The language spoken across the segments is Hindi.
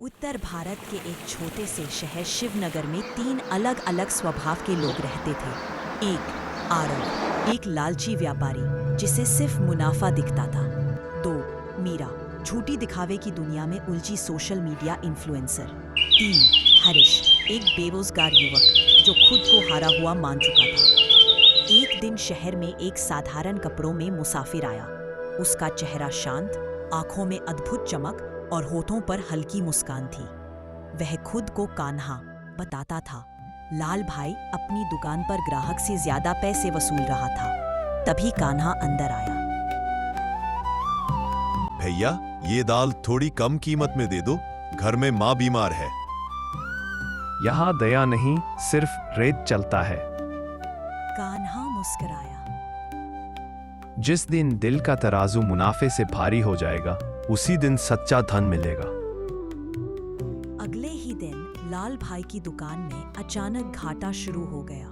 उत्तर भारत के एक छोटे से शहर शिवनगर में 3 अलग अलग स्वभाव के लोग रहते थे। एक आरव, एक लालची व्यापारी जिसे सिर्फ मुनाफा दिखता था। 2 मीरा, झूठी दिखावे की दुनिया में उलझी सोशल मीडिया इन्फ्लुएंसर। 3 हरीश, एक बेरोजगार युवक जो खुद को हारा हुआ मान चुका था। एक दिन शहर में एक साधारण कपड़ों में मुसाफिर आया। उसका चेहरा शांत, आंखों में अद्भुत चमक और होठों पर हल्की मुस्कान थी। वह खुद को कान्हा बताता था। लाल भाई अपनी दुकान पर ग्राहक से ज्यादा पैसे वसूल रहा था। तभी कान्हा अंदर आया। भैया, ये दाल थोड़ी कम कीमत में दे दो, घर में माँ बीमार है। यहाँ दया नहीं, सिर्फ रेट चलता है। कान्हा मुस्कुराया। जिस दिन दिल का तराजू मुनाफे से भारी हो जाएगा, उसी दिन सच्चा धन मिलेगा। अगले ही दिन लाल भाई की दुकान में अचानक घाटा शुरू हो गया।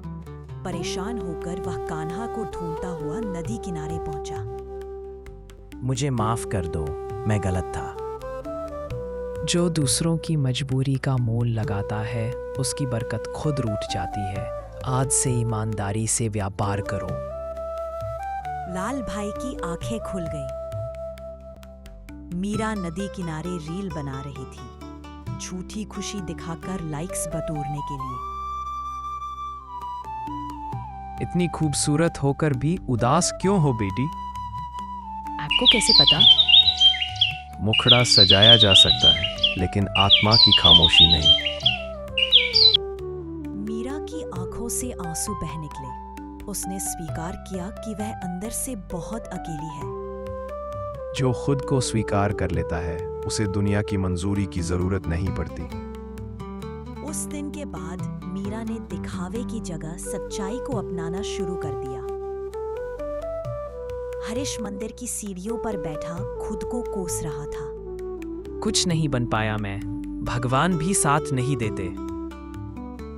परेशान होकर वह कान्हा को ढूंढता हुआ नदी किनारे पहुंचा। मुझे माफ कर दो, मैं गलत था। जो दूसरों की मजबूरी का मोल लगाता है, उसकी बरकत खुद रूठ जाती है। आज से ईमानदारी से व्यापार करो। लाल भाई की आंखें खुल गईं। मीरा नदी किनारे रील बना रही थी, झूठी खुशी दिखाकर लाइक्स बटोरने के लिए। इतनी खूबसूरत होकर भी उदास क्यों हो बेटी? आपको कैसे पता? मुखड़ा सजाया जा सकता है, लेकिन आत्मा की खामोशी नहीं। मीरा की आंखों से आंसू बह निकले। उसने स्वीकार किया कि वह अंदर से बहुत अकेली है। जो खुद को स्वीकार कर लेता है, उसे दुनिया की मंजूरी की जरूरत नहीं पड़ती। उस दिन के बाद मीरा ने दिखावे की जगह सच्चाई को अपनाना शुरू कर दिया। हरीश मंदिर की सीढ़ियों पर बैठा खुद को कोस रहा था। कुछ नहीं बन पाया मैं, भगवान भी साथ नहीं देते।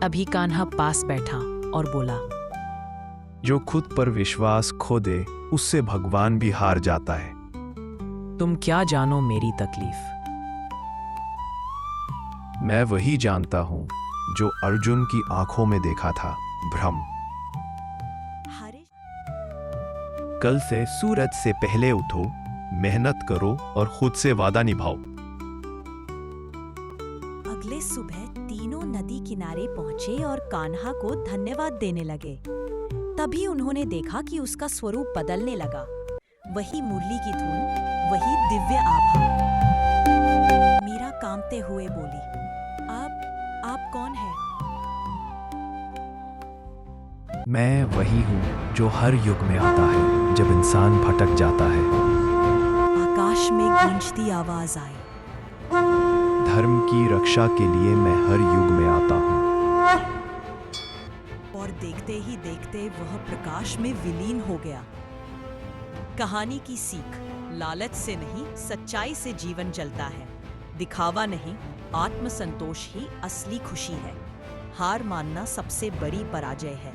अभी कान्हा पास बैठा और बोला, जो खुद पर विश्वास खो दे, उससे भगवान भी हार जाता है। तुम क्या जानो मेरी तकलीफ? मैं वही जानता हूँ जो अर्जुन की आंखों में देखा था, भ्रम। हरीश कल से सूरज से पहले उठो, मेहनत करो और खुद से वादा निभाओ। अगले सुबह तीनों नदी किनारे पहुंचे और कान्हा को धन्यवाद देने लगे। तभी उन्होंने देखा कि उसका स्वरूप बदलने लगा। वही मुरली की धुन, वही दिव्य आभा। मीरा कांपते हुए बोली, आप कौन हैं? मैं वही हूँ जो हर युग में आता है, जब इंसान भटक जाता है। आकाश में गूंजती आवाज आई। धर्म की रक्षा के लिए मैं हर युग में आता हूँ। और देखते ही देखते वह प्रकाश में विलीन हो गया। कहानी की सीख, लालच से नहीं, सच्चाई से जीवन चलता है। दिखावा नहीं, आत्मसंतोष ही असली खुशी है। हार मानना सबसे बड़ी पराजय है।